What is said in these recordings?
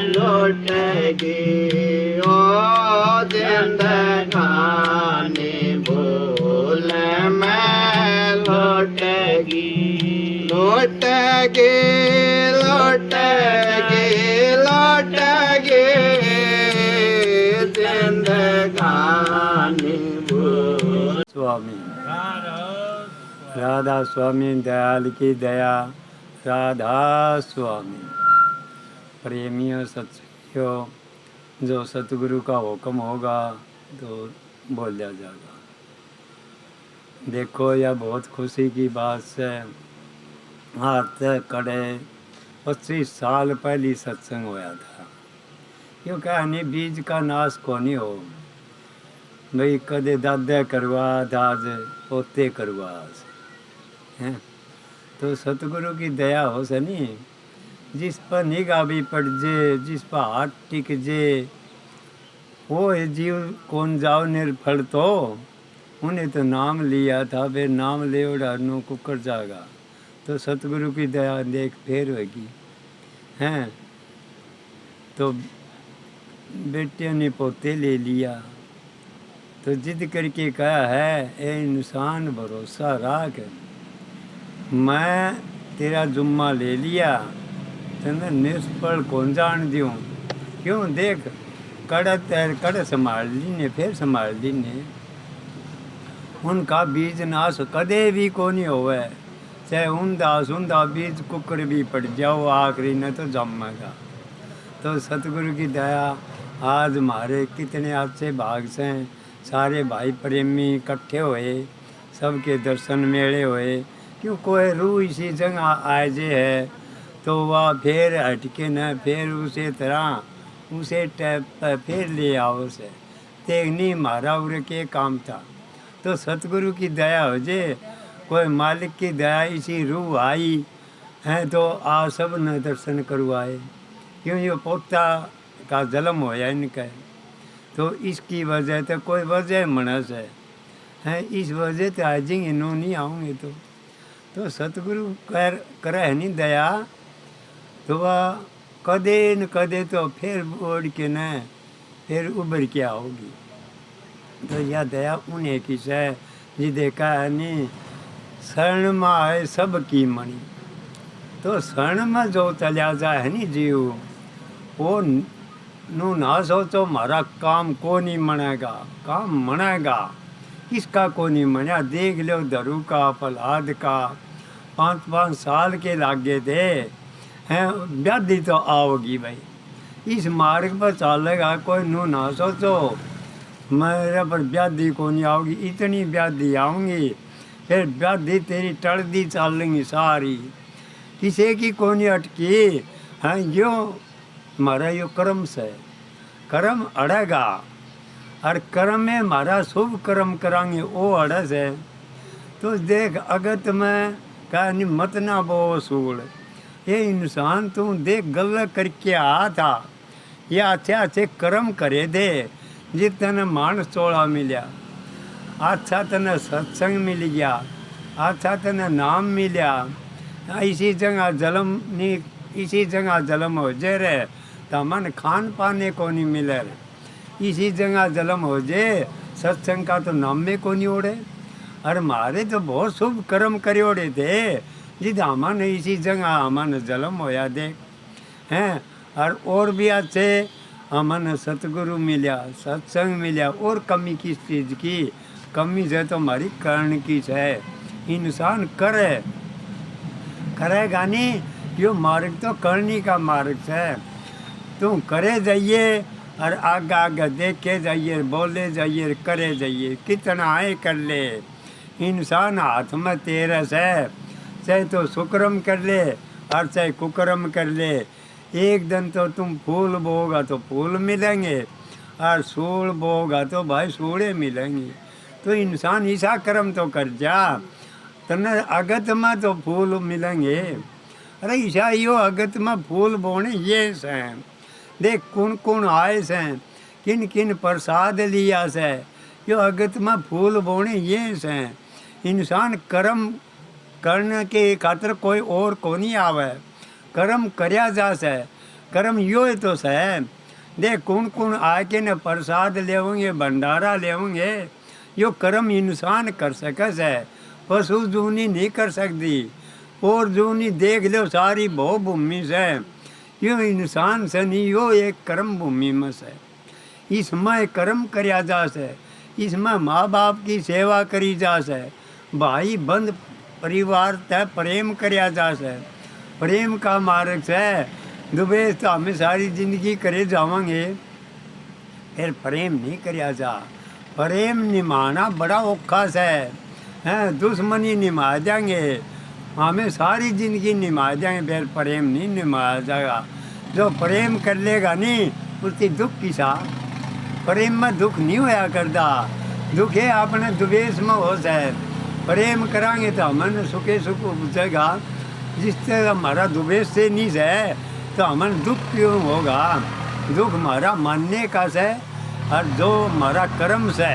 लौटेगी ओ जिंदगानी भूल में लौटेगी लौटेगी लौटेगी लौटेगी जिंदगानी भूल। स्वामी राधा स्वामी दयाल की दया राधा स्वामी। प्रेमियों सत्संगियों, जो सतगुरु का हुक्म होगा तो बोला जाएगा। देखो यह बहुत खुशी की बात है। हाथ कड़े 25 साल पहले सत्संग होया था। क्यों कहनी बीज का नाश को नहीं हो भाई, कदे दादा करवा दाज पोते करवा हैं। तो सतगुरु की दया हो सनी, जिस पर निगाह भी पड़ जे, जिस पर हाथ टिक जे, वो है जीव कौन जाओ निर्फल। तो उन्हें तो नाम लिया था, वे नाम ले उड़ानों कुकर जाएगा। तो सतगुरु की दया देख फेर होगी हैं। तो बेटियों ने पोते ले लिया, तो जिद करके कहा है ए इंसान भरोसा राख, मैं तेरा जुम्मा ले लिया, तेने निष्फल कौन जान दूँ। क्यों देख कड़ संभाल ली ने, फिर संभाल ली ने। उनका बीज नाश कदे भी को नहीं होवे, चाहे उंदा बीज कुकर भी पड़ जाओ आखिरी न तो जमेगा। तो सतगुरु की दया आज हमारे कितने अच्छे भाग से सारे भाई प्रेमी इकट्ठे हुए, सबके दर्शन मेले हुए। क्यों कोई रूह इसी जगह आए जे है तो वह फिर हटके न फिर उसे तरह उसे टैप पर फिर ले आओ से देखनी मारा उर के काम था। तो सतगुरु की दया हो जे, कोई मालिक की दया इसी रूह आई है तो आ सब न दर्शन करवाए। क्यों ये पोता का जन्म होया इनका, तो इसकी वजह तो कोई वजह मनस है इस वजह तो आज इन्हों नहीं आऊँगे। तो सतगुरु करे नहीं दया, तो वह कदे न कदे तो फिर ओढ़ के न फिर उभर के आओगी। तो यह दया उन्हें की है जी देखा है नहीं, शरण में आए सब की मणि। तो शरण में जो चलिया जाए है नहीं जीव, वो नू ना सोचो मारा काम को नहीं मनेगा, काम मनेगा। किसका को नहीं मना, देख लो धरू का प्रहलाद का 5-5 साल के लागे थे हैं, व्याधि तो आओगी भाई। इस मार्ग पर चलेगा कोई नू ना सोचो मेरे पर व्याधि को नहीं आओगी, इतनी व्याधि आऊँगी फिर व्याधि तेरी टड़दी चलेंगी सारी, किसी की को नहीं अटकी हैं। यो हमारा यो कर्म से कर्म अड़ेगा, और कर्म में हमारा शुभ कर्म कराएंगे वो अड़स है। तो देख अगत में कहा नहीं मत ना बो सूल, ये इंसान तू देख गलत करके आ था, ये अच्छे अच्छे कर्म करे दे जिस तने मानस चोड़ा मिलिया, अच्छा तने सत्संग मिल गया, अच्छा तने नाम मिलिया, इसी जगह जन्म नहीं इसी जगह जन्म हो जे रे तो मन खान पाने को नहीं मिले, इसी जगह जन्म हो जे सत्संग का तो नाम में को नहीं ओढ़े। और हमारे तो बहुत शुभ कर्म करे ओढ़े थे जिद हमन इसी जगह हमन जन्म होया देख हैं। और भी अच्छे हमन सतगुरु मिला, सत्संग मिला, और कमी किस चीज़ की कमी है तो हमारी कर्ण की है। इंसान करेगा नहीं, यो मार्ग तो करनी का मार्ग है। तुम करे जाइए और आगे आगे देखे जाइए, बोले जाइए, करे जाइए, कितना आए कर ले। इंसान हाथ में तेरा है, चाहे तो सुकर्म कर ले और चाहे कुकर्म कर ले। एक दिन तो तुम फूल बोगा तो फूल मिलेंगे, और सूल बोगा तो भाई सूड़े मिलेंगे। तो इंसान ऐसा कर्म तो कर जा, तने अगत में तो फूल मिलेंगे। अरे ईशा यो अगत में फूल बोने ये से देख कौन कौन आए से, किन किन प्रसाद लिया से, यो अगत में फूल बोने ये से। इंसान कर्म करने के खातर कोई और को नहीं आवे, कर्म करया जा से। कर्म यो है तो सह देख कौन कौन आके न प्रसाद लेवंगे भंडारा लेवंगे यो कर्म इंसान कर सके से पशु जूनी नहीं कर सकती और जूनी देख लो सारी बहु भूमि से यो इंसान से नहीं यो एक कर्म भूमि में से इसमें कर्म करया जा से इसमें माँ बाप की सेवा करी जा से भाई बंद परिवार तय प्रेम करया जा से प्रेम का मार्ग से दुबे तो हमें सारी जिंदगी करे जावांगे फिर प्रेम नहीं करया जा प्रेम निभाना बड़ा औखा से हैं दुश्मनी निभा जाएंगे हमें सारी जिंदगी निभा जाएंगे फिर प्रेम नहीं निभाया जाएगा जो प्रेम कर लेगा नहीं उसकी दुख की सा प्रेम में दुख नहीं होया करता दुख है अपने द्वेष में हो जाए प्रेम करांगे तो हमें सुखे सुख पूछेगा जिस तरह हमारा द्वेष से नहीं है तो हमें दुख क्यों होगा दुख हमारा मानने का से और जो हमारा कर्म से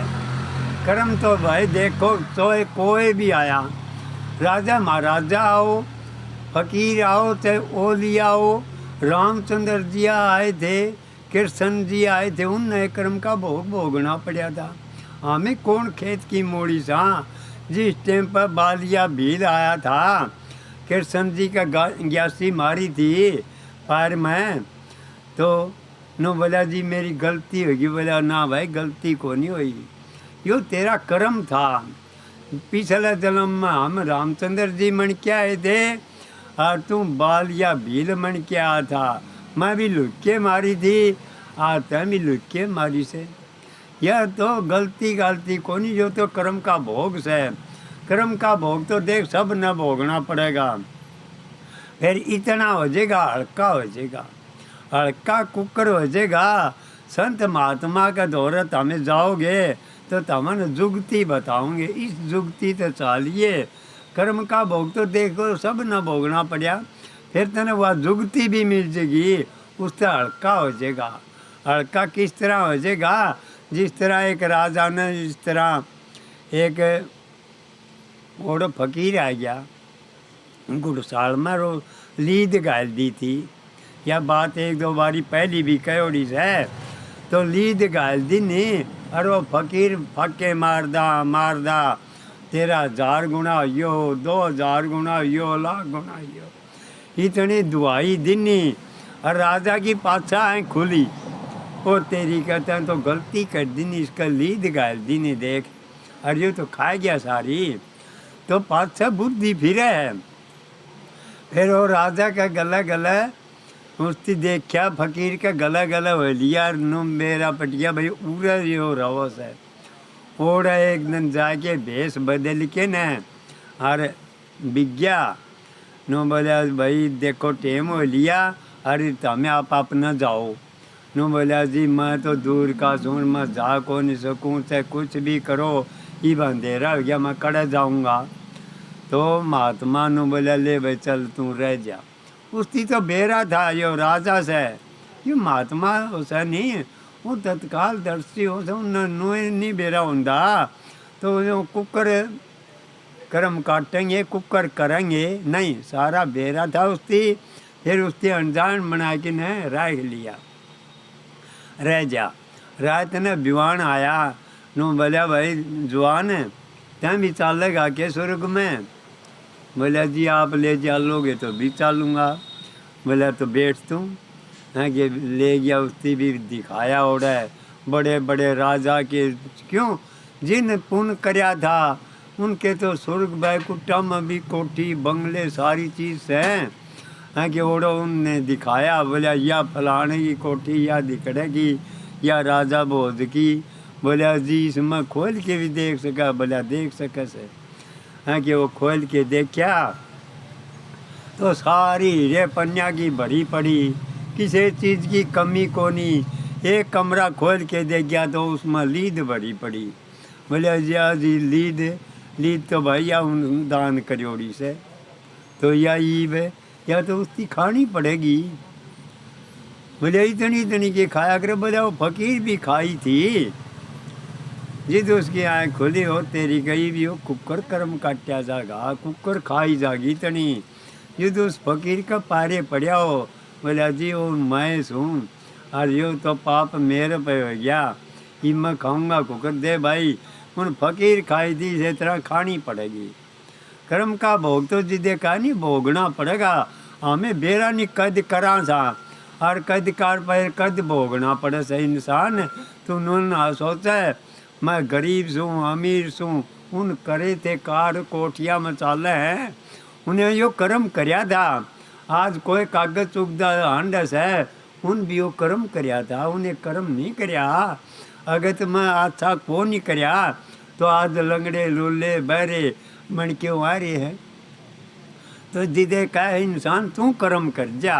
कर्म तो भाई देखो तो कोई भी आया राजा महाराजा आओ फकीर आओ चाहे ओली आओ रामचंद्र जी आए थे कृष्ण जी आए थे उन कर्म का भोग भोगना पड़ा था हमें कौन खेत की मोड़ी सा जिस टाइम पर बालिया भील आया था कृष्ण जी का ग्यासी मारी थी पैर में तो नो बोला जी मेरी गलती होगी बोला ना भाई गलती को नहीं हुई यो तेरा कर्म था पिछले जन्म में हम रामचंद्र जी मन के आए थे और तुम बालिया भील मन के आया था मैं भी लुक्के मारी थी आता भी लुक्के मारी से यह तो गलती गलती को नहीं जो तो कर्म का भोग से कर्म का भोग तो देख सब न भोगना पड़ेगा फिर इतना हो जाएगा हल्का हो जाएगा हल्का कुकर हो जाएगा संत महात्मा का दौरत हमें जाओगे तो तमन जुगती बताओगे इस जुगती तो चालिए कर्म का भोग तो देखो सब न भोगना पड़ा फिर तने वह जुगती भी मिल जाएगी उससे हल्का हो जाएगा हल्का किस तरह हो जाएगा जिस तरह एक राजा ने जिस तरह एक और फकीर आ गया गुड़साल में रो लीद गाल दी थी यह बात एक दो बारी पहली भी कहोड़ी है तो लीद गाल दी नहीं और वो फकीर फक्के मारदा 13,000 गुना यो 2,000 गुना यो लाख गुना यो इतनी दुआई दिनी और राजा की पाछा है खुली और तेरी कहते हैं तो गलती कर दी नहीं इसका लीद गाल दी नहीं देख और ये तो खा गया सारी तो पाछा बुद्धि फिर है फिर वो राजा का गला गला उसकी देखा फकीर का गला गला हो लिया नु मेरा पटिया भाई उड़ा यो रवस है और एक दिन जाके भेष बदल के न और बिग्या नो बोला भाई देखो टेम हो लिया अरे तमें आप अपना जाओ नो बोला जी मैं तो दूर का सुन मैं जा को नहीं सकूँ चाहे कुछ भी करो ये अंधेरा हो गया मैं कड़ा जाऊँगा तो महात्मा नु बोला ले भाई चल तू रह जा उसकी तो बेरा था यो राजा से ये महात्मा उसे नहीं वो तत्काल दर्शी हो तो नहीं बेरा होंदा तो जो कुकर कर्म काटेंगे कुकर करेंगे नहीं सारा बेरा था उसकी फिर उसकी अनजान बना के ने रह लिया रह जा रात ने विवान आया नु बोला भाई जवान तैं भी चालेगा के स्वर्ग में बोला जी आप ले चलोगे तो भी चलूँगा बोला तो बैठ तू है कि ले गया उसकी भी दिखाया ओढ़ा है बड़े बड़े राजा के क्यों जिन पुण्य करया था उनके तो स्वर्ग बैकुंठा में भी कोठी बंगले सारी चीज़ हैं कि ओढ़ो उनने दिखाया बोला या फलाने की कोठी या दिखड़ेगी या राजा भोज की बोला जी इसमें खोल के भी देख सका बोला देख सके से है कि वो खोल के देखा तो सारी हीरे पन्या की भरी पड़ी किसी चीज़ की कमी को नहीं एक कमरा खोल के देख गया तो उसमें लीद भरी पड़ी बोले जी लीद तो भैया दान करोड़ी से तो या ईब है या तो उसकी खानी पड़ेगी बोले इतनी इतनी के खाया करे बोले वो फकीर भी खाई थी जिद उसकी आँख खुली हो तेरी गई भी हो कुकर कर्म काटा जागा कुकर खाई जागी इतनी जिद उस फकीर का पारे पड़ा हो बोला जी वो मैं हूँ और यो तो पाप मेरे पे हो गया, कि मैं खाऊंगा कुकर दे भाई, उन फकीर खाई थी इस तरह खानी पड़ेगी। कर्म का भोग तो जिदे का नहीं भोगना पड़ेगा, हमें बेरा नहीं कद करा सा और कद कार पर कद भोगना पड़े से इंसान। तो उन्होंने सोचा है मैं गरीब सूँ अमीर सूँ, उन करे थे कार कोठिया में चाले हैं, उन्हें यो कर्म करया था। आज कोई कागज चुगदा हांडस है, उन भी वो कर्म करया था, उन्हें कर्म नहीं करया। अगर तो मैं अच्छा को नहीं करया तो आज लंगड़े लूले बहरे मन क्यों आ रहे हैं। तो जिदे कहे इंसान तू कर्म कर जा,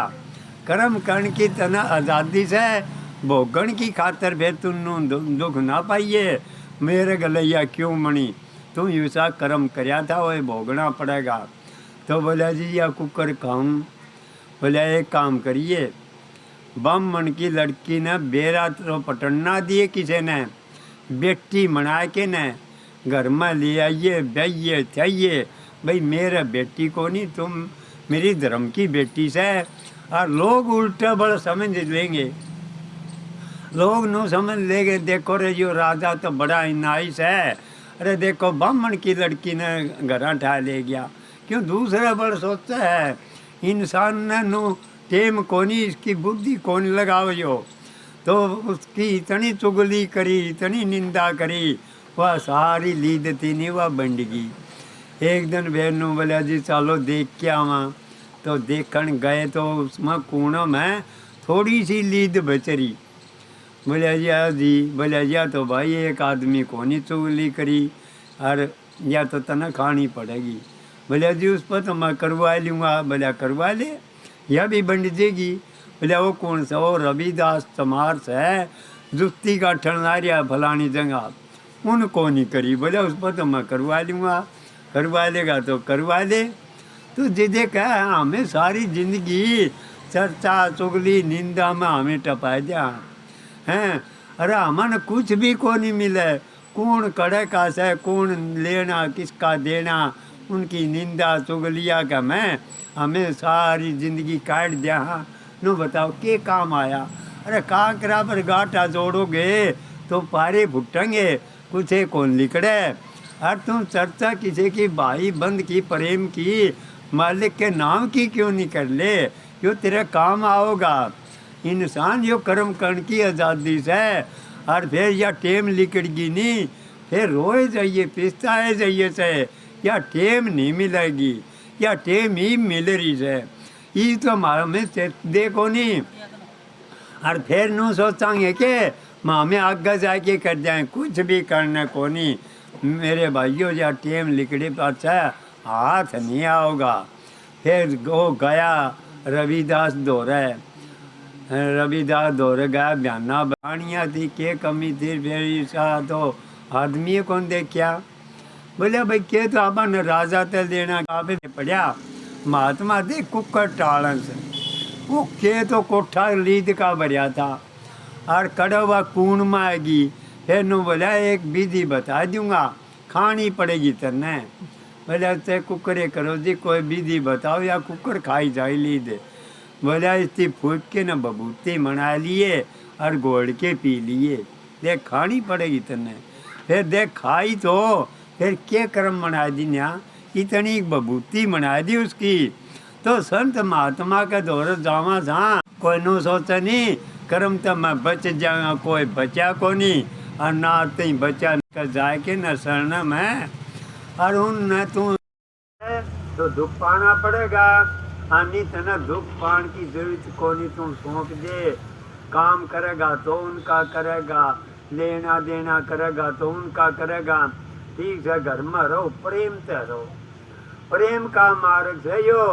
कर्म करने की तना आज़ादी से भोगन की खातर फिर तुम दुख ना पाइए, मेरे गलैया क्यों मणी, तू यूसा कर्म करया था वो भोगना पड़ेगा। तो बोला जी या कुकर खाऊं, बोला एक काम करिए, ब्राह्मण की लड़की ने बेरा तो पटन्ना दिए किसी ने, बेटी मना के ने घर में ले आइए बैइए चाहिए, भाई मेरा बेटी को नहीं तुम मेरी धर्म की बेटी से। और लोग उल्टा बड़ा समझ लेंगे, लोग नो समझ लेंगे, देखो रे जो राजा तो बड़ा नाइस है, अरे देखो ब्राह्मण की लड़की ने घर ठा ले गया। क्यों दूसरा बड़ा सोचता है, इंसान ने नो टेम कोनी, इसकी बुद्धि कौन लगाओ जो, तो उसकी इतनी चुगली करी इतनी निंदा करी, वह सारी लीद थी नहीं वह बंडगी। एक दिन बहनों बोला जी चलो देख के आवा, तो देखन गए तो उसमें कूणों में थोड़ी सी लीद बचरी। बोला जी बोला जी तो भाई एक आदमी को नहीं चुगली करी और या तो तना खानी पड़ेगी। बोला जी उस पर तो मैं करवा लूँगा। बोला करवा ले, यह भी बंड देगी। बोला वो कौन सा, वो रविदास चमार से जुत्ती का ठंडारिया फलानी जगह, उनको नहीं करी। बोला उस पर तो मैं करवा लूँगा। करवा लेगा तो करवा ले। तो जिदे कहा हमें सारी जिंदगी चर्चा चुगली निंदा में हमें टपा दिया हैं, अरे हमने कुछ भी को नहीं मिले, कौन कड़े का से कौन लेना किसका देना, उनकी निंदा चुगलिया का मैं हमें सारी जिंदगी काट दिया। हाँ नो बताओ के काम आया, अरे कांकरा पर गाटा जोड़ोगे तो पारे फुटेंगे, कुछ कौन लिखड़े। और तुम चर्चा किसी की भाई बंद की प्रेम की मालिक के नाम की क्यों नहीं कर ले, जो तेरे काम आओगा। इंसान जो कर्म करने की आज़ादी से और फिर या टेम लिकड़गी नहीं, फिर रोए जाइए पिस्ताए जाइए से, या टेम नहीं मिलेगी या टेम ही मिल रही है, ये तो हमारा में देखो नहीं। और फिर नू सोचांगे कि हमें आगे जाके कर जाए, कुछ भी करना को नहीं। मेरे भाइयों या टेम लिकड़ी अच्छा हाथ नहीं आओगा। फिर वो गया रविदास दौरे, रविदास दौरे गया, बयाना बाणिया थी के कमी थी, फिर सा तो आदमी कौन देखा। बोले भाई के तो अपन राजा ते लेना काफी पढ़िया, महात्मा थे कुकर टालन से, वो के तो कोठा लीद का भरिया था और कड़वा कूण में आएगी। फिर नु बोला एक विधि बता दूंगा, खानी पड़ेगी तने। बोले ते कुकरे करो जी, कोई विधि बताओ या कुकर खाई जाए लीद। बोला इसकी फूट के न बबूती मना लिए और गोड़ के पी लिए, देख खानी पड़ेगी तने। फिर देख खाई तो फिर क्या कर्म मना दी ना, इतनी बबूती मना दी उसकी। तो संत महात्मा के दौर जावा था, कोई नो सोचा नहीं कर्म तो मैं बच जाऊंगा, कोई बचा को नहीं और ना तीन बचा कर जाए के न शरण में। और उन न तू तो दुख पाना पड़ेगा, आनी तना दुख पान की जरूरत को नहीं, तुम सौंप दे, काम करेगा तो उनका करेगा, लेना देना करेगा तो उनका करेगा। ठीक है घर में रहो, प्रेम से रहो, प्रेम का मार्ग से यो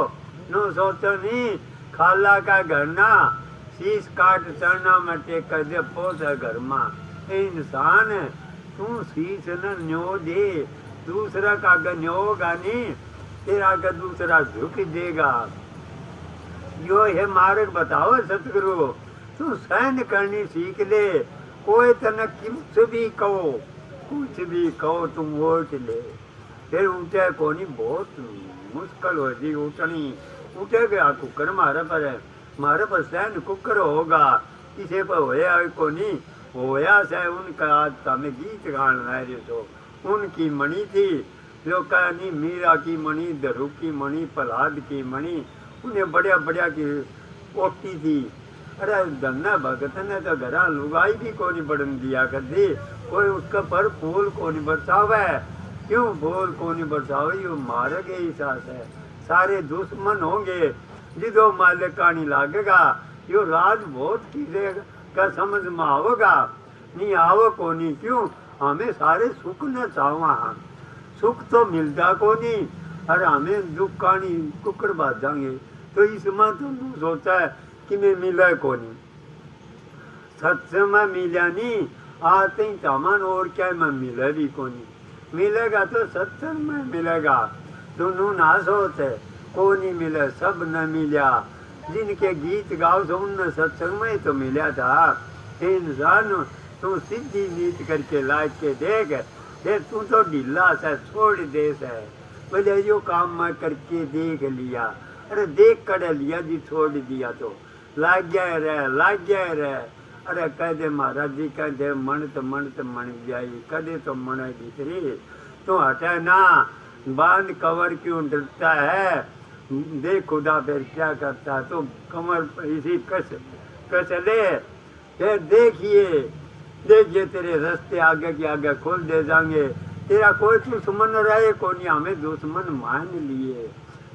नो सोचो नहीं खाला का घर ना शीश काट चढ़ना में टेक दे पोस घर में। इंसान तू शीश न न्यो दे, दूसरा का न्योगा नहीं, तेरा का दूसरा झुक देगा। यो है मार्ग बताओ सतगुरु, तू सहन करनी सीख ले, कोई तन कुछ भी कहो, कुछ भी कहो तुम वोट ले। फिर उठे कोनी बहुत मुश्किल हो जी उठनी, उठे गया कुकर मारे पर मारे पर सहन कुकर होगा किसे पर होया कोनी होया से उनका आज तमें गीत गान रहे तो उनकी मणि थी जो कहनी मीरा की मणि धरू की मणि प्रहलाद की मणि उन्हें बढ़िया बढ़िया की ओटी थी। अरे धन्ना भगत ने तो घर लुगाई भी कोनी बढ़न दिया कर दी कोई उसका पर फूल कोनी बरसावे क्यों फूल कोनी बरसावे यो मारे के हिसाब है सारे दुश्मन होंगे जिदो मालिक कानी लागेगा यो राज बहुत कीजिए का समझ में आओगा नहीं आओ कोनी क्यों हमें सारे सुख न चाहवा सुख तो मिलता कोनी अरे हमें दुख कानी कुकड़ बाज जाएंगे तो इसमें तो सोचा है कि मैं मिला कोनी सत्संग में मिला नहीं आते ही सामान और क्या मैं मिला भी कोनी मिलेगा तो सत्संग में मिलेगा दोनों ना सोच है कोनी मिले सब न मिला जिनके गीत गाओ तो उन सत्संग में तो मिला था इंसान तू सीधी नीत करके लाग के देख तू तो ढीला से छोड़ दे से बोले यो काम मैं करके देख लिया अरे देख कर लिया जी छोड़ दिया तो लाग गया रहे अरे कह दे महाराज जी कह दे मन मन जाई कदे तो मन भीतरी तू हटे ना बांध कवर क्यों डरता है देख खुदा फिर क्या करता है तो कमर इसी कस ले फिर देखिए तेरे रास्ते आगे के आगे खोल दे जाएंगे तेरा कोई दुश्मन रहे को नहीं हमें दुश्मन मान लिए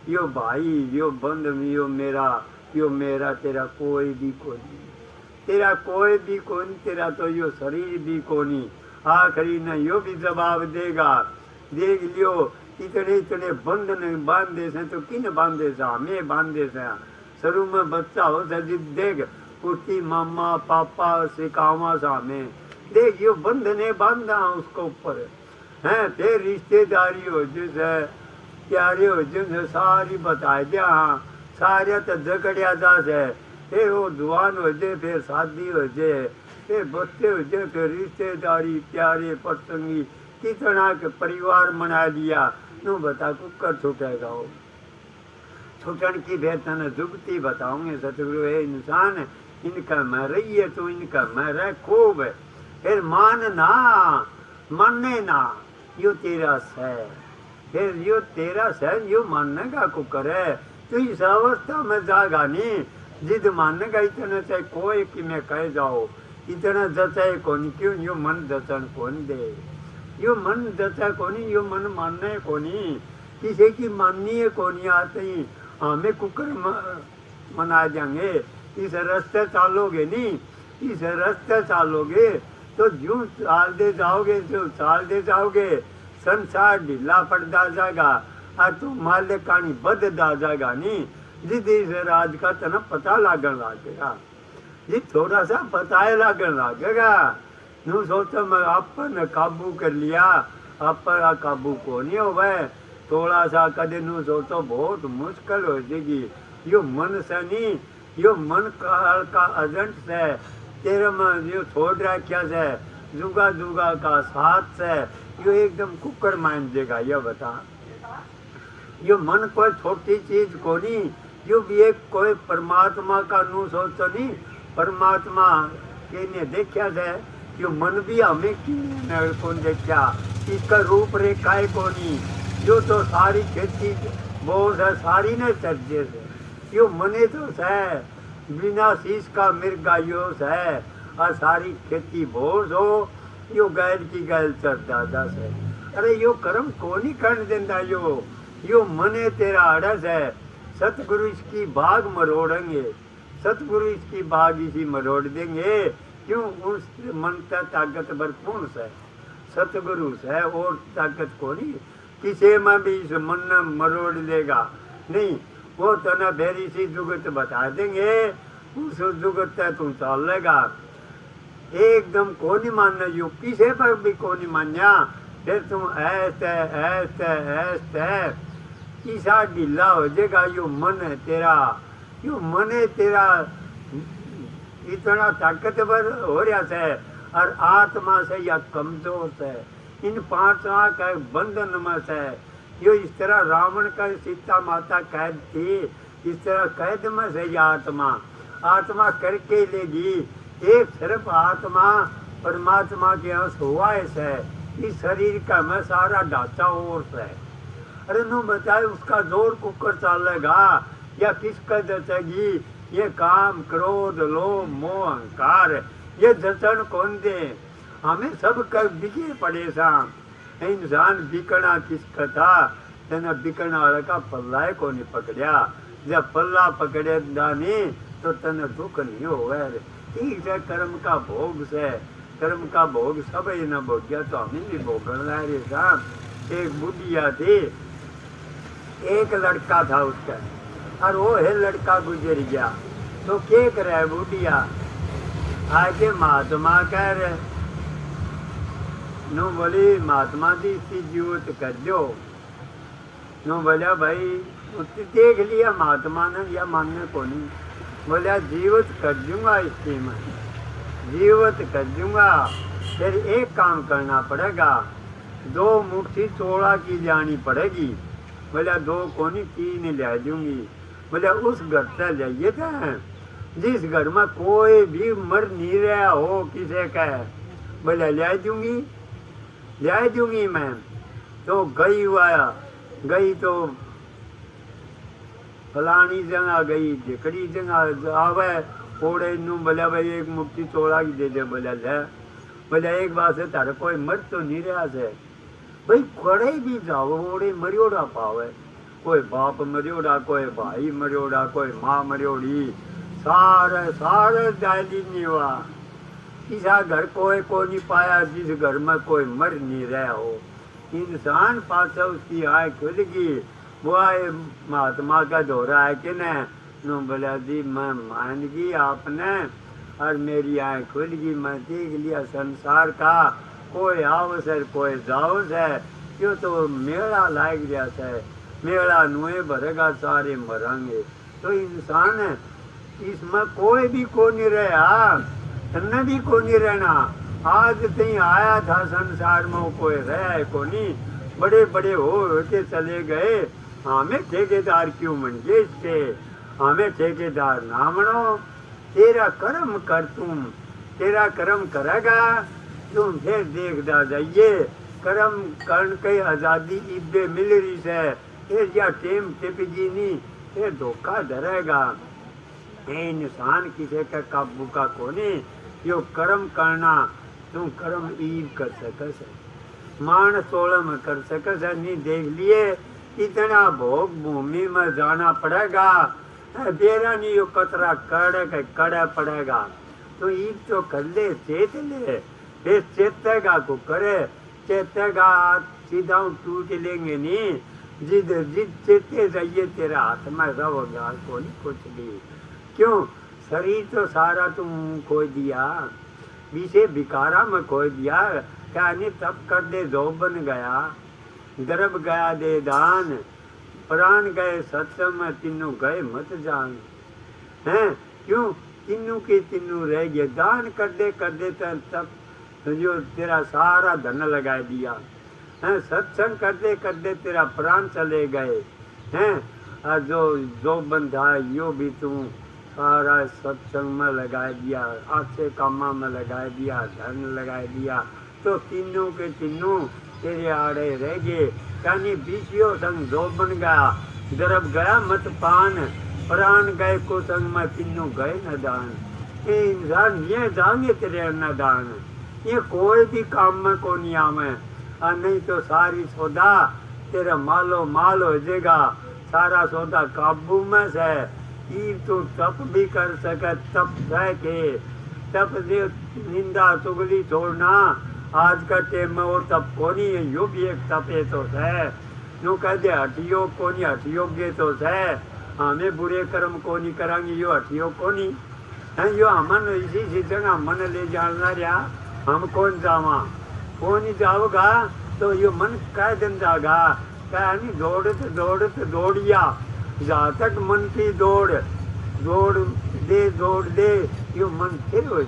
यो भाई यो बंद यो मेरा तेरा कोई भी कोनी तेरा कोई भी कोनी तेरा तो यो शरीर भी कोनी आखिरी न यो भी जवाब देगा देख लियो इतने बंधन बांधे से तो किन बांधे से हमें बांधे से शुरू में बच्चा हो सजी देख उसकी मामा पापा सिखावा सा हमें देख यो बंधने बांधा उसको ऊपर है फिर रिश्तेदारी हो जिसे प्यारे हो जिनसे सारी बता दिया हाँ सारे तो झगड़िया दास है फिर वो दुआन हो जाए फिर शादी हो जाए फिर बच्चे हो जाए फिर रिश्तेदारी प्यारे प्रसंगी कितना के परिवार बना लिया नू बता कुकर छूटेगा वो छूटन की बेहतर जुगती बताऊंगे सतगुरु है इंसान इनका मैं रही है तो इनका मैं रह खूब है फिर मानना मानने ना यो तेरा सह फिर यो तेरा सह यो मानने का कुकर है तो इस अवस्था में जागा नहीं जिद मानने का इतना चाहे कोई कि मैं कह जाओ इतना जचाए कौन क्यों यो मन जचन कौन दे यो मन जचा कोनी यो मन मानने कोनी किसी की माननी है कोनी आते ही हमें कुकर मना जाएंगे इस रास्ते चालोगे नहीं इस रास्ते चालोगे तो जो चाल दे जाओगे संसार ढीला पड़ता जाएगा और तू मालिक कहानी बददा जाएगा नहीं जिद इस राज का तना पता लागन लागेगा जी थोड़ा सा पता है लागन लागेगा नू सोचो मैं अपन काबू कर लिया अपन काबू को नहीं हो गए थोड़ा सा कदे नू सोचो बहुत मुश्किल हो जाएगी यो मन से नहीं यो मन का एजेंट से तेरे में जो छोड़ रखा से जुगा का साथ से यो एकदम कुकर मान देगा ये बता यो मन कोई छोटी चीज को नहीं यो भी एक कोई परमात्मा का नू सोचो नहीं परमात्मा के ने देखा से यो मन भी हमें कौन देखा इसका रूप रेखाएं कोनी जो तो सारी खेती बहुत है सारी ने चर्चे से यो मने तो है बिना शीश का मिर्गा यो है और सारी खेती बोझ हो यो गैल की गैल चढ़ता दस है अरे यो कर्म को नहीं कर देता यो मने तेरा अड़स है सतगुरु इसकी बाग मरोड़ेंगे सतगुरु इसकी बाग इसी मरोड़ देंगे क्यों उस मन का ताकत भरपूर है सतगुरु है और ताकत को नहीं किसी में भी इस मन मरोड़ देगा नहीं वो तना भेरी सी दुगत बता देंगे उस दुगत तू चल लेगा एकदम को नहीं मानना यो किसी पर भी को नहीं मान्या फिर तुम ऐसे ईसा ढीला हो जाएगा यो मन है तेरा इतना ताकतवर हो रहा है और आत्मा से या कमजोर है इन पांच आंख का बंधन में से यो इस तरह रावण का सीता माता कैद थी इस तरह कैद में से यह आत्मा आत्मा करके ही लेगी। एक सिर्फ आत्मा परमात्मा के अंश हुआ है, इस शरीर का मैं सारा ढांचा और है। अरे नु बताए उसका जोर कुकर चलेगा या किसका जचेगी? ये काम क्रोध लोभ मोह अहंकार ये जचन कौन दे? हमें सब कर बिके पड़े सा। इंसान बिकना किसका था? तेना बिकना वाले का पल्ला को नहीं पकड़िया। जब पल्ला पकड़े दानी तो तेना दुख नहीं होगा। ठीक है, कर्म का भोग से, कर्म का भोग सब ही न भोग गया तो हमें भी भोगना रे साहब। एक बुढ़िया थी, एक लड़का था उसका, और वो है लड़का गुजर गया तो क्या करे बुढ़िया? आके महात्मा कह रहे नो बोली महात्मा जी इसकी जीवत कर दो। नो बोलिया भाई उसने देख लिया महात्मा ने या मानने को नहीं। बोलिया जीवत कर दूंगा इसकी मैं, जीवत कर दूंगा। फिर एक काम करना पड़ेगा, 2 मुट्ठी चोड़ा की जानी पड़ेगी। बोलिया 2 कोनी 3 ले दूंगी। बोलिया उस घर से जाइए थे जिस घर में कोई भी मर नहीं रहा हो किसे का। बोलिया ले दूंगी, ले दूंगी मैं। तो गई हुआ, गई तो फलानी जगह गई, ढिकड़ी जगह आवे ओड़े नू। बोलिया भाई एक मुट्ठी चोड़ा की दे दे। बोलिया ले। बोलिया एक बात है तारे कोई मर तो नहीं रहा से? भाई खड़े भी जाओ ओड़े मरियोड़ा पावे, कोई बाप मरियोड़ा, कोई भाई मरियोड़ा, कोई माँ मरियोड़ी, सारे सारे डाली नहीं हुआ। किसा घर कोई को नहीं पाया जिस घर में कोई मर नहीं रहा हो। इंसान पास उसकी आँख खुल गई, वो आए महात्मा का दोहरा है कि न बोला जी मैं मान गई आपने और मेरी आँख खुल गई, मैं देख लिया संसार का कोई अवसर कोई जाओस है। क्यों तो मेला लाग जाता है, मेला नुए भरेगा सारे मरेंगे। तो इंसान है इसमें कोई भी को नहीं रहा, तन्ने भी को नहीं रहना। आज तई आया था संसार में कोई रहा को नहीं, बड़े बड़े हो के चले गए। हमें ठेकेदार क्यों बन गए इसके? हमें ठेकेदार ना बनो। तेरा कर्म कर, तुम तेरा कर्म करेगा तुम फिर देखता जाइए। कर्म कर्ण के आजादी इब्बे मिल रही है, फिर या टेम टिपगी नहीं, फिर धोखा धरेगा। इंसान किसी का काबू का कोने। यो कर्म करना तुम कर्म ईब कर सकस, मान सोलह में कर सकस नहीं। देख लिए इतना भोग भूमि में जाना पड़ेगा, बेरा नहीं यो कतरा कड़े पड़ेगा। तो ईब तो कर ले, चेत ले, फिर चेतेगा को करे, चेतेगा सीधा टूट लेंगे नहीं। जिद जिद चेते जाइए तेरा हाथ में रहोगा को नहीं कुछ भी। क्यों? शरीर तो सारा तुम खो दिया, बीसे बिकारा में खो दिया। क्या नहीं तब कर दे दो बन गया, गर्भ गया दे दान, प्राण गए सत्संग में तीनों गए मत जान। हैं क्यों? तीनों के तीनों रह गए। दान कर दे तब जो तेरा सारा धन लगा दिया है। सत्संग कर दे तेरा प्राण चले गए हैं। और जो बंधा यो भी तुम सारा सत्संग में लगा दिया, अच्छे कामा में लगा दिया, धन लगा दिया। तो तीनों के तीनों तेरे आड़े रह गए। यानी बीसियों संग जो बन गया, गर्भ गया मत पान, प्राण गए को संग में तीनों गए न दान। ये इंसान ये जाएंगे तेरे अन्नदान, ये कोई भी काम में को नहीं आवे। और नहीं तो सारी सौदा तेरा मालो माल हो जाएगा, सारा सौदा काबू में से। तो तप भी कर सके, तप सह के तप दे निंदा चुगली छोड़ना। आज का टेम में वो तप को नहीं है, यो भी एक तप है तो है। नो कह दे हठयोग को नहीं, हठयोग्य तो है। हमें बुरे कर्म को नहीं करांगे, यो हठयोग को नहीं है। यो हमन इसी जगह मन ले जाना रहा, हम कौन जावा? कौन जाओगा तो यो मन कह दिन जागा। कह नहीं दौड़त दौड़िया, जहाँ तक मन की दौड़ दे यो मन फिर हो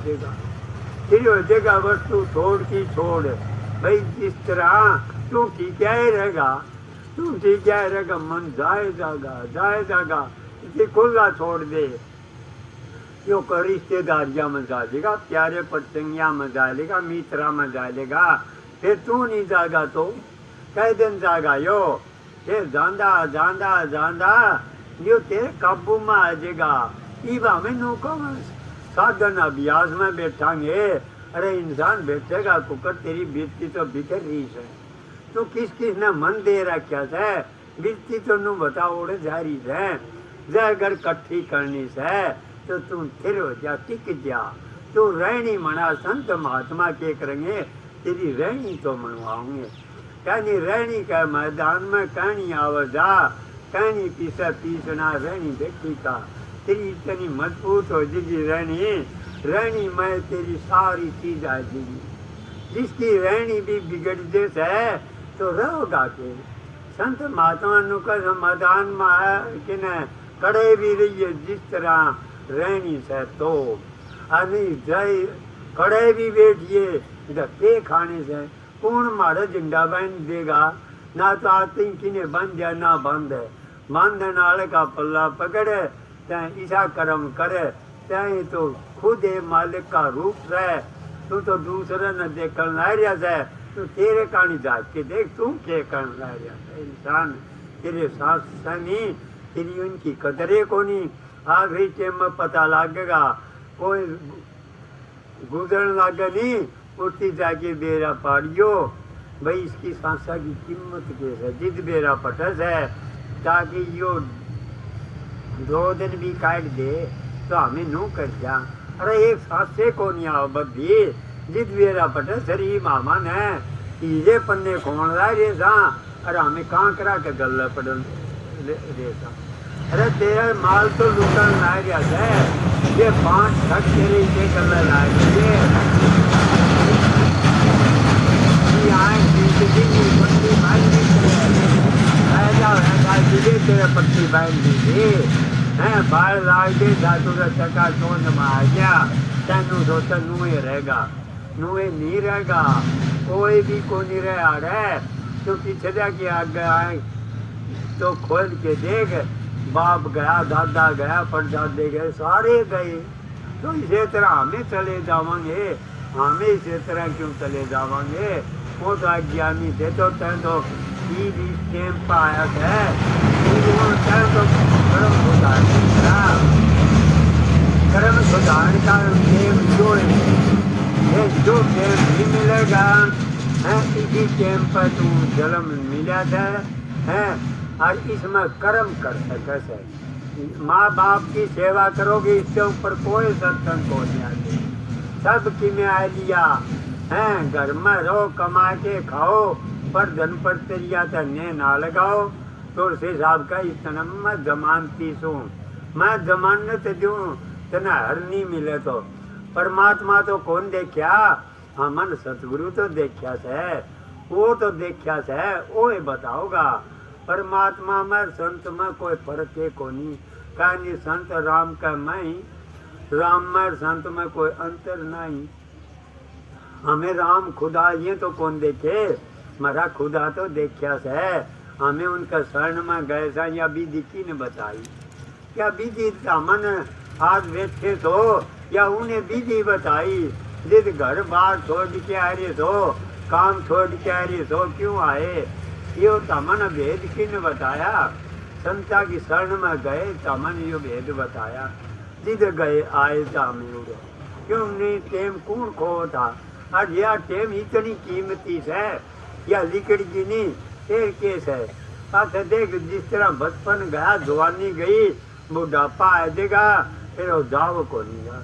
जाएगा, वस्तु छोड़ की छोड़। भाई जिस तरह तू ठीक रहेगा, मन जाए जागा इसे खुला छोड़ दे। यो कर रिश्तेदारियां में जाएगा, प्यारे पतंगिया में जाएगा, मित्रा में जाएगा, फिर तू नहीं जाएगा तो कई दिन जाएगा यो, फिर जांदा जांदा जांदा यो तेरे काबू में आ जाएगा। इवा में नो कम साधन अभ्यास में बैठांगे, अरे इंसान बैठेगा कुकर, तेरी बीतती तो बिखर रही है, तो किस किस ने मन दे रखा है, बीतती तो नू बताओ उड़े जा रही है, जय अगर कट्ठी करनी है तो तू स्थिर हो जा, टिक जा, तू रहनी मना, संत महात्मा के करेंगे तेरी रहनी तो मनवाओगे। कहनी रहनी का मैदान में कहनी आवाजा, कहनी पीछे पीछना रहनी बेटी का, तेरी इतनी मजबूत हो जाएगी रहनी, रहनी में तेरी सारी चीज आ जाएगी। जिसकी रहनी भी बिगड़ देते है तो रहोगा के संत महात्मा नु का समाधान में आया कि न कड़े भी रहिए जिस तरह रहनी से तो अभी जय कड़े भी बैठिए धक्के खाने से कौन मारे झंडा बांध देगा, ना तो आते किने बंद जाए ना बंद है, बांधने वाले का पल्ला पकड़े चाहे ईसा कर्म करे, चाहे तो खुद है मालिक का रूप है, तू तो दूसरे न देखने ला रहा है, तू तेरे कहानी जाग के देख तू क्या करने ला रहा है। इंसान तेरे साथ संगी तेरी उनकी कदरे को नहीं, आखिरी टाइम में पता लगेगा, कोई गुजरने लगे नहीं उठती जाके बेरा पाड़ियो, भाई इसकी सांसा की कीमत कैसे जिद बेरा पटस है, ताकि यो 2 दिन भी काट दे तो हमें नू कर जा, अरे एक सांसे को नहीं आओ बद्दी जिद बेरा पटस सरी मामा ने ये पन्ने खोन ला रे सा, अरे हमें कहाँ करा के गल पड़न रे सा, अरे तेरा माल तो लुटन ला गया है, ये 5 ठग तेरे इसे गल ला गए पट्टी बांध दी है, बाढ़ लाग दे धातुरा चका चोंद में आ गया, तेनू सोचा नुए रहेगा, नुए नहीं रहेगा, कोई भी को नहीं रहा है, तो पीछे जाके आगे आए तो खोल के देख, बाप गया, दादा गया, परदादे गए, सारे गए, तो इसी तरह हमें चले जावांगे, हमें इसी तरह क्यों चले जावांगे, वो तो अज्ञानी थे तो तैं तो कैंप आया है, तो कर्म सुधारने का, कर्म सुधारने का टेम जो है, जो टेम भी मिलेगा है, इसी टेम पर तू जन्म मिला है, और इसमें कर्म कर सके, माँ बाप की सेवा करोगे इसके ऊपर कोई सत्संग को नहीं आती, सब की में आ लिया है, घर में रहो कमा के खाओ, पर धन पर तेरिया तने ना लगाओ, तो से साहब का इस जन्म में जमानती सू, मैं जमानत दूं तना हर नहीं मिले तो, परमात्मा तो कौन देखा, हमन सतगुरु तो देखा है, वो तो देखा है, वो ही बताओगा, परमात्मा में संत में कोई फर्क है को नहीं, कहानी संत राम का मैं, राम में संत में कोई अंतर नहीं, हमें राम खुदा ये तो कौन देखे, मरा खुदा तो देखा है, हमें उनका शरण में गए सा, या विधि की ने बताई, क्या विधि हमन आज बैठे तो, या उन्हें विधि बताई, जिस घर बार छोड़ के आ रहे तो, काम छोड़ के आ रहे तो क्यों आए, ये तो हमन भेद की ने बताया, संता की शरण में गए तो हमन ये भेद बताया, जिद गए आए तो हमें उड़े, क्यों नहीं टेम कौन खो था, आज यह टेम इतनी कीमती है, या लिकड़ की नहीं फिर केस है, अच्छा देख जिस तरह बचपन गया, जवानी गई, बुढ़ापा आ जाएगा, फिर वो जाओ को नहीं गा,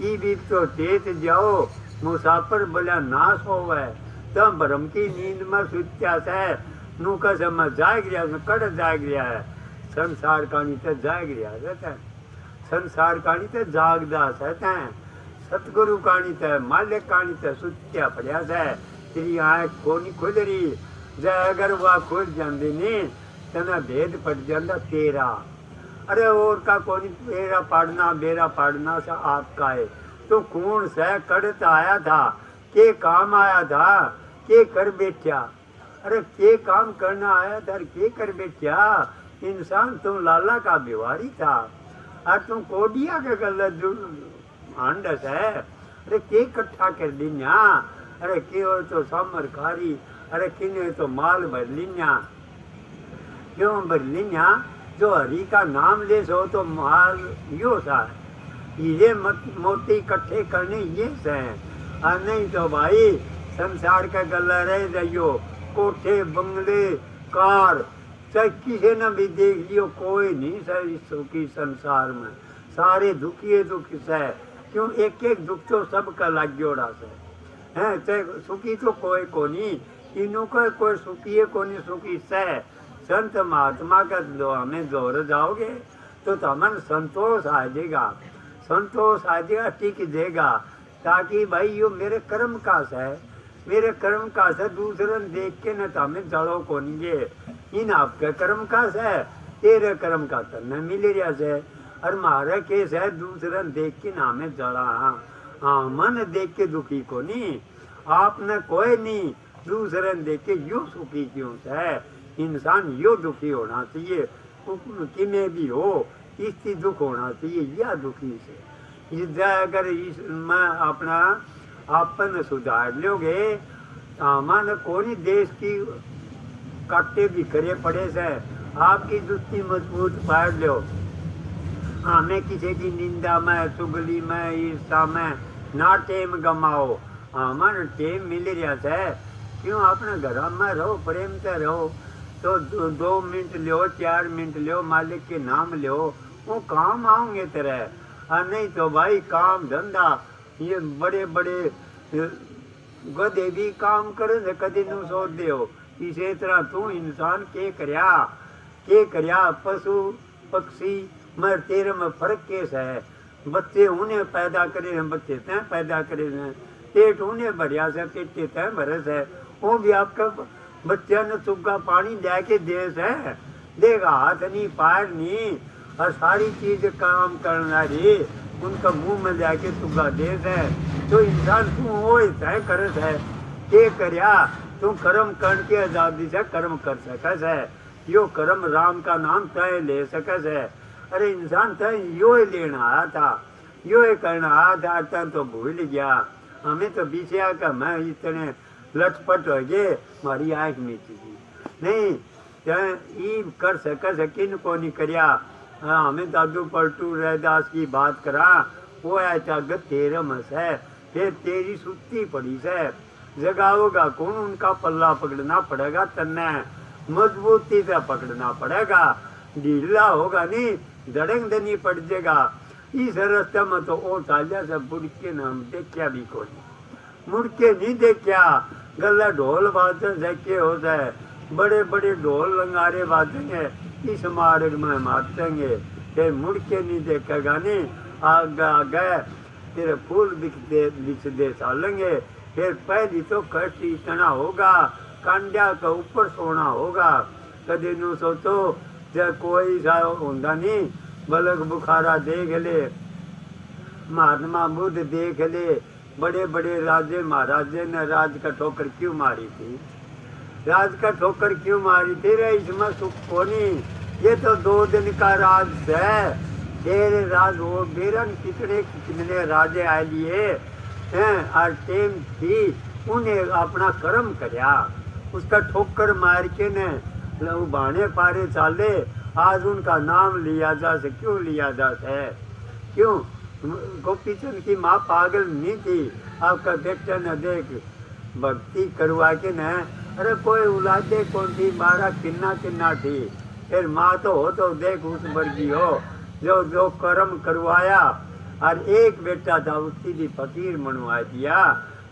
ई भी तो तेज जाओ, मुसाफिर बोला नाश होवे, तब भ्रम की नींद में सुत्या है, नू का समय जाग गया, कड़ जाग गया है, संसार कहानी तो जाग गया रहता है, संसार कहानी तो जागदा रहता है, सतगुरु कहानी तो मालिक कहानी तो सुत्या पड़ा है, तेरी आँख को नहीं खुल रही, जय अगर वह खुल जाती नहीं तना भेद पड़ जाता तेरा, अरे और का कोनी बेरा पाड़ना बेरा पाड़ना सा आपका है, तो कौन से कड़ता आया था, के काम आया था, के कर बैठा, अरे के काम करना आया था, के कर बैठा, इंसान तुम लाला का बिवारी था, आ तू कोडिया के गल हांडस है। अरे के इकट्ठा कर लिया, अरे के हो तो सामर खारी, अरे किने तो माल भर लिया, क्यों भर लिया? जो हरि का नाम ले सो तो माल यो सा, ये मोती इकट्ठे करने ये से। और नहीं तो भाई संसार का गला रह जाइयो, कोठे बंगले कार चाहे किसी ने भी देख लियो, कोई नहीं सर सुखी संसार में, सारे दुखी दुखी से। क्यों? एक एक दुख तो सबका लग जोड़ा से है, चाहे सुखी तो कोई को नहीं, इनों का कोई सुखी है को नहीं सुखी से। संत महात्मा का दो हमें जोर जाओगे तो हमें संतोष आ जाएगा, संतोष आ जाएगा, टिक देगा। ताकि भाई यो मेरे कर्म का है, मेरे कर्म का से दूसरे देख के न हमें जड़ो को नहीं, इन आपके कर्म का है, तेरे कर्म का तन्ने मिल रहा से। और मारे केस है दूसरे देख के ना हमें जड़ा, हाँ मन देख के दुखी को नहीं, आपने कोई नहीं, दूसरे देख के यो सुखी क्यों है? इंसान यो दुखी होना चाहिए, कि में भी हो इसी दुख होना चाहिए, या दुखी से। अगर इस में अपना आपन सुधार लोगे, मन कोई देश की काटे भी करे पड़े से, आपकी दुस्ती मजबूत पार लो। हमें किसी की निंदा में, चुगली में, ईर्षा में ना टेम गमाओ, मन टेम मिल रहा है। क्यों? अपने घर में रहो, प्रेम से रहो, तो 2 मिनट लो, 4 मिनट लो, मालिक के नाम लो, वो काम आऊंगे तेरे। और नहीं तो भाई काम धंधा ये बड़े बड़े गधे भी काम करे, कदी नू सोच दे हो। इसी तरह तू इंसान के करया पशु पक्षी मर तेरे में फर्क केस है। बच्चे उन्हें पैदा करे, बच्चे तय पैदा करे, पेट उन्हें भरिया से पेट तय भरस है। वो भी आपका बच्चा ने चुग्गा पानी लेके देश है, देगा हाथ नहीं पैर नहीं, और सारी चीज काम करना रही उनका मुंह में जाके चुग्गा देश है। तो इंसान तू वो तय करस है, के करया तू कर्म कर्ण के आजादी से कर्म कर सकस है, यो कर्म राम का नाम तय ले सकस है। अरे इंसान तय यो ही लेना आया था, यो ही करना आया था, तो भूल गया। हमें तो बिछया का मैं इतने लटपट हो गए, हमारी आँख मीची नहीं कर सक किन को नहीं करया। हमें दादू पलटू रैदास की बात करा, वो ऐसा तेरह मस है, फिर तेरी सुती पड़ी से जगाओगा कौन? उनका पल्ला पकड़ना पड़ेगा, तन्ने मजबूती से पकड़ना पड़ेगा, ढीला होगा नहीं धड़ंग धनी पड़ जाएगा। इस रास्ते में तो ओ ताजा से बुढ़ के नाम देखा भी कोई, मुड़ के नहीं देखा। गला ढोल बाजन देखे हो जाए, बड़े बड़े ढोल लंगारे बाजेंगे, इस मार्ग में मारतेंगे, फिर मुड़ के नहीं देखेगा नहीं, आगे आगे तेरे फूल बिछ दे सालेंगे। फिर पहली तो कष्ट इतना होगा, कांडिया का ऊपर सोना होगा। कभी नू सोचो जब कोई सा होंदा नहीं, बलक बुखारा देख ले, महात्मा बुद्ध देख ले, बड़े बड़े राजे महाराजे ने राज का ठोकर क्यों मारी थी? राज का ठोकर क्यों मारी थी रे? इसमें सुख को नहीं, ये तो 2 दिन का राज है। तेरे राज वो बेरन कितने राजे आए लिए हैं, और टेम थी उन्हें अपना कर्म करया, उसका ठोकर मार के ने बाणे पारे चाले, आज उनका नाम लिया जा से क्यों लिया जाता है? क्यों? गोपीचंद की माँ पागल नहीं थी, आपका बेटा न देख भक्ति करवा के न, अरे कोई औलादे कौन थी, 12 किन्ना थी, फिर माँ तो हो तो देख उस वर्गी हो जो जो कर्म करवाया, और एक बेटा था उसकी भी फकीर मनवा दिया।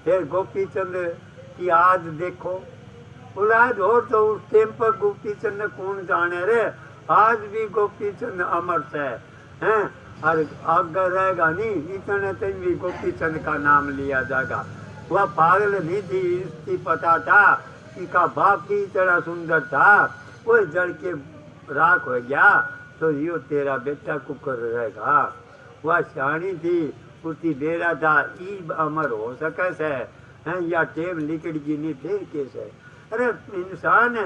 फिर गोपीचंद की आज देखो औलाद हो तो उस टाइम पर गोपीचंद कौन जाने रे, आज भी गोपीचंद अमर से हैं, और आगे रहेगा नहीं, इतने तक भी गोपीचंद का नाम लिया जाएगा। वह पागल नहीं थी, इसकी पता था इसका बाप की तरह सुंदर था, वो जड़ के राख हो गया तो यो तेरा बेटा कुकर रहेगा। वह सियाणी थी, उसकी बेरा था ईब अमर हो सकस है, या टेम लिकड़ की नहीं फिर केस है। अरे इंसान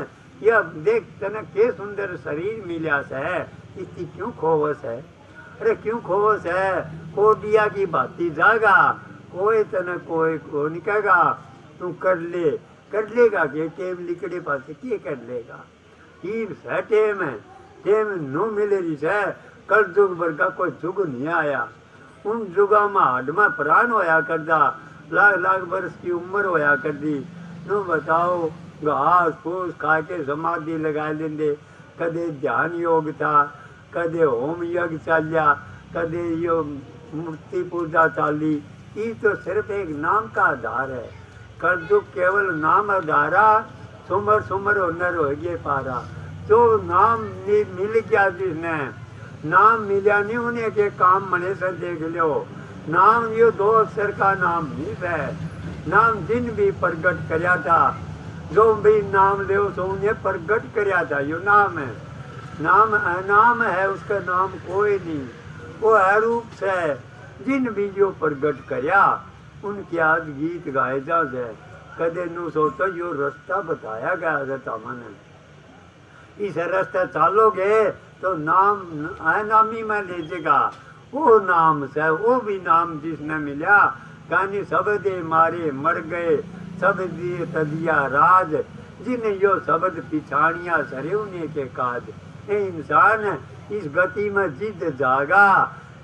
यह देख तने के सुंदर शरीर मिला है, इसकी क्यों खोवस है? अरे क्यों खोस है, कोडिया की भांति जागा, कोई तने कोई को नहीं कहेगा तू कर लेगा के टेम लिकड़े पास के कर लेगा। ये है टेम है, टेम नो मिले रही है। कल जुग भर का कोई जुग नहीं आया। उन जुगा में हाड में प्राण होया करदा, लाख लाख वर्ष की उम्र होया कर दी। नो बताओ घास फूस खा के समाधि लगा लेंदे। कदे ध्यान योग था, कदे होम यज्ञ चालिया, कदे यो मूर्ति पूजा चाली। ये तो सिर्फ एक नाम का आधार है। कर्जु केवल नाम आधारा, सुमर सुमर हुनर हो गए पारा। जो नाम मिल गया जिसने, नाम मिला नहीं उन्हें के काम मने से देख लो। नाम यो दो अक्षर का नाम नहीं है। नाम जिन भी प्रगट करया था, जो भी नाम ले तो उन्हें प्रगट करया था, यो नाम है। नाम अनाम है, उसका नाम कोई नहीं। वो है रूप से जिन भी जो प्रगट करया, उनके आज गीत गाए जा जाए। कदे नु सोचो यो रास्ता बताया गया है तमने, इस रास्ते चलोगे तो नाम अनामी में ले जाएगा। वो नाम से, वो भी नाम जिसने मिला, कहानी सब दे मारे मर गए, सब दिए तदिया राज, जिन यो शब्द पिछाड़िया सरे उन्हें के काज। ये इंसान इस गति में जिद जागा,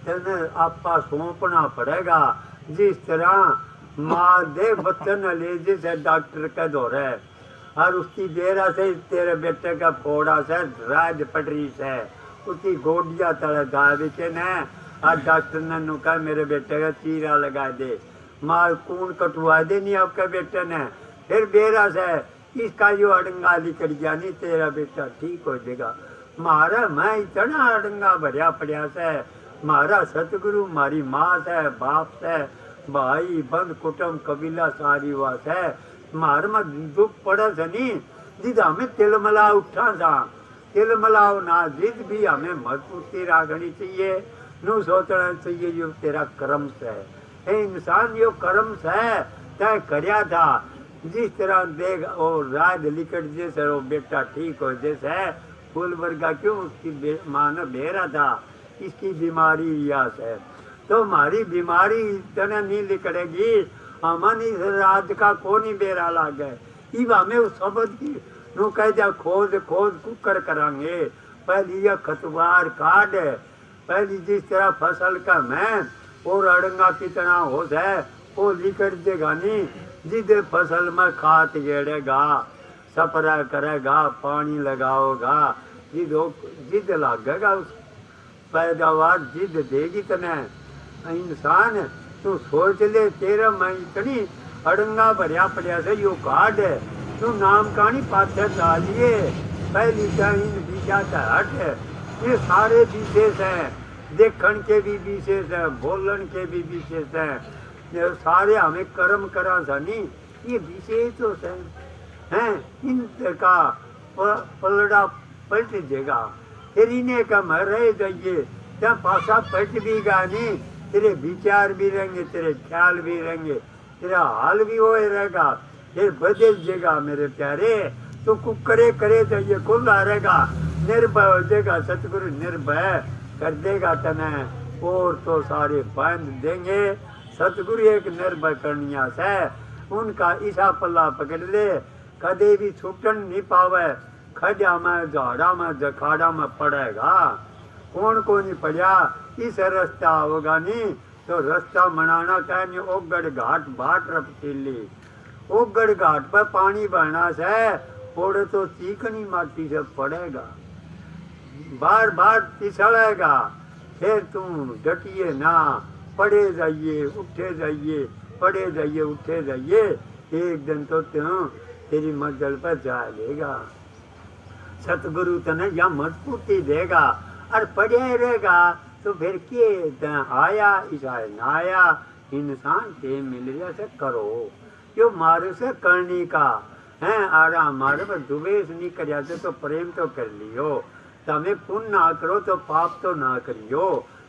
तेने आपा सौंपना पड़ेगा। जिस तरह माँ दे बच्चन ले जैसे डॉक्टर का दौर है, और उसकी बेरा से तेरे बेटे का फोड़ा से राज पटरी से उसकी गोडिया तले दावे के न, और डॉक्टर ने नुका मेरे बेटे का चीरा लगा दे, माँ कून कटवा दे नहीं आपके बेटे ने। फिर बेरा से इसका जो अड़ंगा निकल गया, नहीं तेरा बेटा ठीक हो जाएगा। मारा मैं इतना अड़ंगा भरिया पड़िया से, मारा सतगुरु मारी माँ से, बाप से, भाई बंद कुटुंब कबीला सारी वास है। मार में दुख पड़ा से नहीं, जिद हमें तिलमला उठा था, तिलमलाओ ना, जिद भी हमें मजबूती रखनी चाहिए। नू सोचना चाहिए यो तेरा कर्म से है। इंसान यो कर्म से तय करया था। जिस तरह देख वो राज लिकट जैसे वो बेटा ठीक हो जैसे फूल वर्गा, क्यों उसकी माँ ने बेरा था, इसकी बीमारी यास है। तो हमारी बीमारी इतना नहीं लिकड़ेगी, हमन इस राज का कोनी बेरा लाग है। इब हमें उस शब्द की नु कह जा खोज खोज कुकर करांगे। पहली यह खतवार काट, पहली जिस तरह फसल का मैं और अड़ंगा कितना हो जाए वो लिकड़ देगा नहीं। जिद फसल में खाद गेड़ेगा, सपरा करेगा, पानी लगाओगा, जिद लगेगा, उस पैदावार जिद देगी तने। इंसान तू सोच ले, तेरा मैं इतनी अड़ंगा भरिया पड़िया से यो काट है, तू नाम कहानी पाथे डालिए। पहली इन बीजा का हट है। ये सारे विशेष हैं, देखन के भी विशेष है, बोलन के भी विशेष है। ये सारे हमें कर्म करा था नहीं, ये विशेष तो हैं। इनका पलड़ा पलट देगा, फिर इन्हें कम रह जाइए, क्या पासा पलट भी गा नहीं। तेरे विचार भी रहेंगे, तेरे ख्याल भी रहेंगे, तेरा हाल भी वो रहेगा, फिर बदल जाएगा मेरे प्यारे। तो कुकरे करे तो ये खुला रहेगा, निर्भय हो जाएगा। सतगुरु निर्भय कर देगा तने, और तो सारे बांध देंगे। सतगुरु एक निर्भय करनिया से, उनका ईसा पल्ला पकड़ ले, कदे भी छूटन नहीं पावे। खड़ा में झाड़ा में जखाड़ा में पड़ेगा, कौन को नहीं पड़ा। इस रास्ता होगा नहीं तो रास्ता मनाना कहने ओगड़ घाट बाट रपटीली। ओगड़ घाट पर पानी बहना से पोड़े तो चीकनी माटी से पड़ेगा, बार बार फिसलेगा। फिर तुम डटिए ना, पड़े जाइए उठे जाइए, पड़े जाइए उठे जाइए, एक दिन तो तुम तेरी मंजिल पर जा लेगा। सतगुरु तने या मजबूती देगा, और पड़े रहेगा तो फिर के आया ईसा ना आया। इंसान के मिल रहा से करो, जो मारे से करने का है। आरा हमारे पर दुवेश नहीं कर तो प्रेम तो कर लियो। तमें पुण्य ना करो तो पाप तो ना करियो।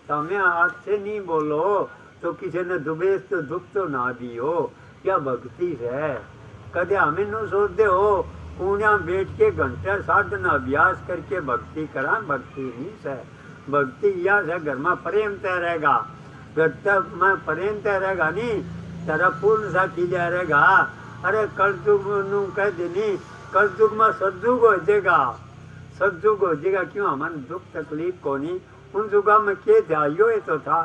तमें आज से नहीं बोलो तो किसी ने दुवेश तो दुख तो ना दियो। क्या भक्ति है। कदे हमें न सोचते हो पुण्या बैठ के घंटे साधना अभ्यास करके भक्ति करा, भक्ति नहीं है। भक्ति यहाँ से घर में प्रेम तय रहेगा, घर तक में प्रेम तय रहेगा नहीं तेरा पूर्ण सा खिलिया रहेगा। अरे कलयुग नु कह देनी कलयुग में सदयुग हो जाएगा, सदयुग हो जाएगा। क्यों हमारे दुख तकलीफ को नहीं, उन युगा में के था यो ये तो था।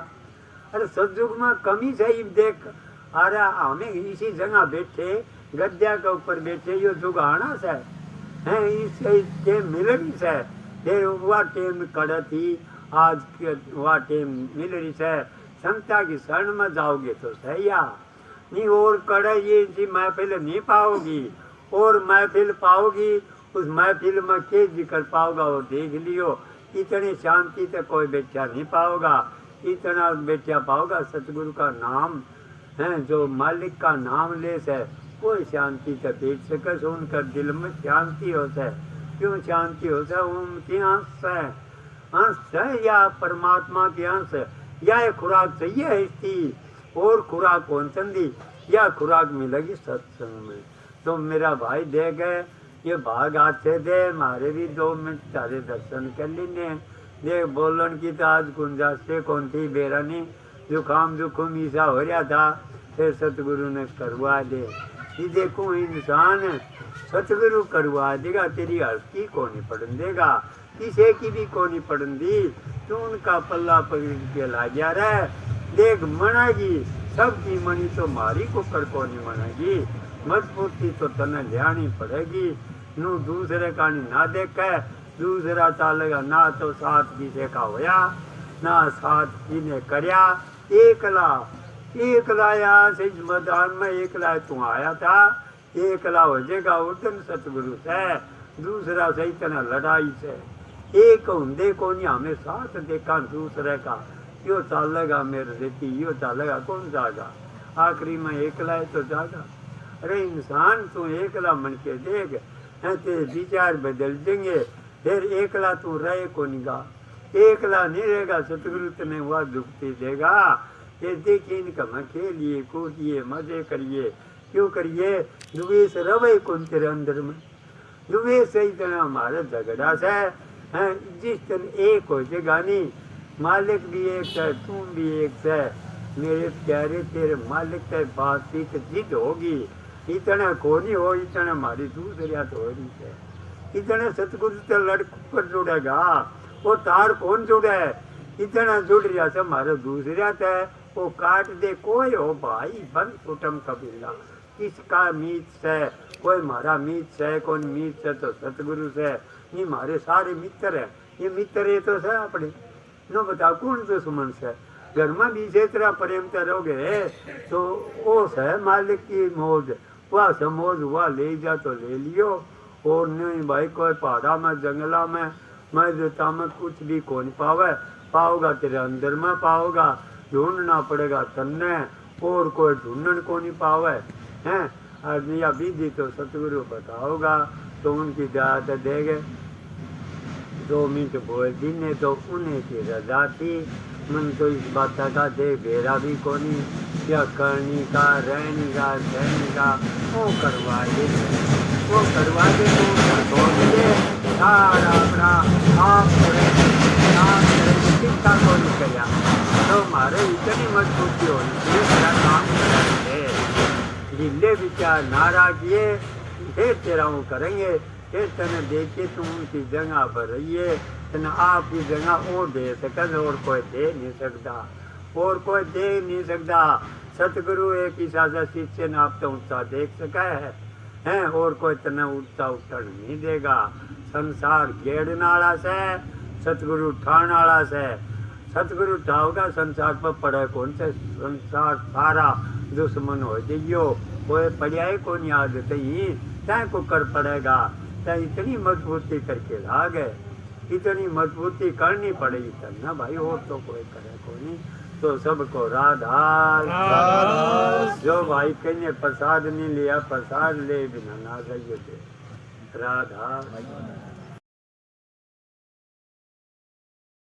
अरे सदयुग में कमी से ही देख, अरे हमें इसी जगह बैठे गद्या के ऊपर बैठे यो युग आना से है, इस टेम मिलनी से फिर वह टेम कड़ा थी, आज के वह टेम मिल रही है। संता की शरण में जाओगे तो सही नहीं, और कड़ा ये जी महफिल नहीं पाओगी, और महफिल पाओगी उस महफिल में के जिक्र पाओगा वो देख लियो। इतनी शांति से कोई बेचा नहीं पाओगा, इतना बेचा पाओगा सतगुरु का नाम है, जो मालिक का नाम ले से कोई शांति से बैठ सके, सुनकर दिल में शांति होता है। क्यों शांति होता है? उनकी अंश है, अंश है या परमात्मा की अंश है, या ये खुराक चाहिए इसकी और खुराक कौन चंदी, या खुराक मिलेगी सत्संग में। तो मेरा भाई दे गए ये भाग अच्छे दे, मारे भी 2 मिनट तारे दर्शन कर लेने देख। बोलन की तो आज गुंजाइश से कौन थी, बेरानी जुकाम जुखुम ईसा हो रहा था, फिर सतगुरु ने करवा दे। ये देखो इंसान सतगुरु करवा देगा, तेरी हल्की को नहीं पड़न देगा, किसी की भी को नहीं पड़न दी, तो उनका पल्ला पकड़ के ला जा रहा है। देख मनागी सबकी मनी तो मारी को कर को नहीं मनागी, मजबूती तो तने ध्यानी पड़ेगी। नू दूसरे का ना देखे, दूसरा चालेगा ना तो साथ किसे का होया ना साथ किने करया। एकला यहाँ से मैदान में एकला तू आया था, एकला हो जाएगा उधन सतगुरु से, दूसरा से इतना लड़ाई से। एक होंदे को नहीं हमें साथ देखा दूसरे का, यो चलेगा मेरे देती यो चलेगा कौन जाएगा, आखिरी में एकला है तो जाएगा। अरे इंसान तू एकला मन के देख, तेरे विचार बदल देंगे, फिर एकला तू रहे को निगा, एकला नहीं रहेगा। सतगुरु तुम्हें वह दुखती देगा। ये देखिए इनका मैं खेलिए कूदिए मजे करिए, क्यों करिए? दुबे से रवे कौन तेरे अंदर में, दुबे से इतना हमारा झगड़ा से है। जिस दिन एक हो जाएगा नहीं, मालिक भी एक है तुम भी एक है, मेरे प्यारे तेरे मालिक के बातचीत जिद होगी। इतना कोनी हो, इतना हमारी दूसरिया तो हो रही है, इतना सतगुरु से लड़ पर जुड़ेगा, वो तार कौन जुड़े है? इतना जुड़ रहा से हमारे दूसरिया है, वो काट दे कोई हो भाई बन कुटुम कबीला, किसका मीत से, कोई हमारा मीत से, कौन मीत से तो सतगुरु से, ये हमारे सारे मित्र है, ये मित्र है तो से अपने नो बताओ कौन दुश्मन से। घर में भी इसी तरह प्रेम करोगे तो वो है मालिक की मौज, वह समोज हुआ ले जा तो ले लियो, और नहीं भाई कोई पहाड़ा में जंगला में मैं देता में कुछ भी कौन पावे, पाओगा तेरे अंदर में पाओगा, ढूंढना पड़ेगा तन्ने, और कोई ढूंढन को नहीं पावे हैं। आदमी या विधि तो सतगुरु बताओगा, तो उनकी दाद देगे। 2 मिनट बोल दिन तो उन्हें की रजा थी, मन तो इस बात का दे बेरा भी कोनी, या करनी का रहनी का सहनी का वो करवा दे, वो करवा दे तो दे सारा अपना आप किसका को नहीं किया। तो हमारे इतनी मजबूती होनी चाहिए, तेरा काम करेंगे, जिले विचार नारा किए फिर तेरा वो करेंगे। फिर तेने देखे तुम उनकी जगह पर रहिए, तेने आपकी जगह वो दे सकते, और कोई दे नहीं सकता, और कोई दे नहीं सकता। सतगुरु एक ही साजा शिष्य ने आप तो ऊंचा देख सका है, और कोई तेने ऊंचा उठन नहीं देगा। संसार गेड़ने वाला से, सतगुरु उठाने वाला से। सतगुरु उठाओगा संसार पर पड़े कौन से, संसार सारा दुश्मन हो जाइयो, कोई पढ़िया कौन याद ही तय को कर पड़ेगा। तय इतनी मजबूती करके ला गए, इतनी मजबूती करनी पड़ेगी तब ना भाई, और तो कोई करे को नहीं। तो सबको राधा जो भाई कहीं प्रसाद नहीं लिया, प्रसाद ले बिना ना जाइए राधा।